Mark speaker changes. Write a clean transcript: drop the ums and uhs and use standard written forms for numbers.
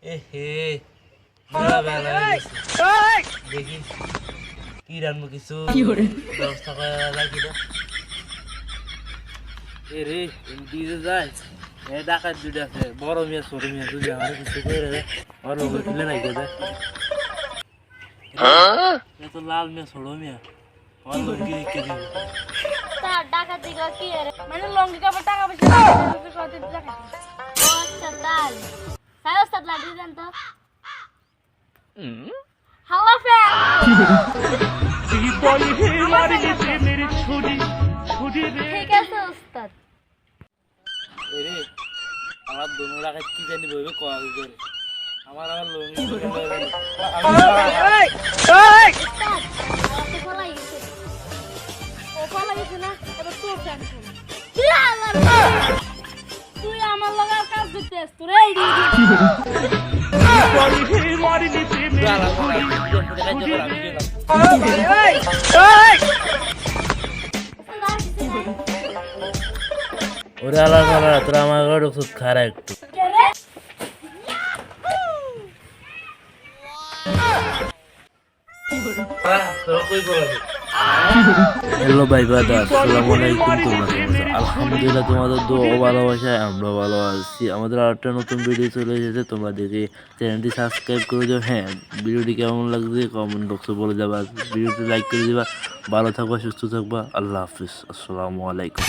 Speaker 1: এ হে বেলা বেলা হয়ে গেছে। দেখি কি রান্না কিছু ব্যবস্থা করা যায় কিনা। এ রে দিতে যায় এ ডাকাত দুটো আছে বড় মেয়ে ছোট মেয়ে দুটো আমার কিছু করে রে আর লোক তুলে নাই কেটে এ তো লাল মেয়ে ছোট মেয়ে আর লোক কি রেখে দিব
Speaker 2: তার টাকা দিগা কি রে মানে লঙ্গি কাপড় টাকা পয়সা কত টাকা ও আচ্ছা তাই সাই ওস্তাদ লাগি দেন তো হাওয়া ফ্যান
Speaker 3: জীবন হে মারি প্রেমের ছুরি ছুরি রে
Speaker 2: ঠিক আছে ওস্তাদ
Speaker 1: এ রে আমার দোনো ডাকাত কি জানি বইবে কয়া করে আমার লঙ্গি ধরে লয়ে
Speaker 2: ওস্তাদ ফলাই গেছে ও ফলাই গেছে না এবার তোর ফ্যান তুই আমার লগা কাজ দিতেছ তোর এই
Speaker 3: জীবন হে মারি প্রেমের ছুরি
Speaker 1: ওরে আলাদা আলাদা তোরা আমার ঘরে ওষুধ খারা একটু হ্যালো ভাই বাদা আসসালামু আলাইকুম তোমরা কেমন আছো? আলহামদুলিল্লাহ তোমাদের দোয়া ও ভালোবাসায় আমরা ভালো আছি। আমাদের আরেকটা নতুন ভিডিও চলে এসেছে, তোমরা দেখে চ্যানেলটি সাবস্ক্রাইব করে দাও। হ্যাঁ, ভিডিওটি কেমন লাগছে কমেন্ট বক্সে বলে যাবা, ভিডিওটি লাইক করে দিবা। ভালো থাকবা, সুস্থ থাকবা, আল্লাহ হাফিজ, আসসালামু আলাইকুম।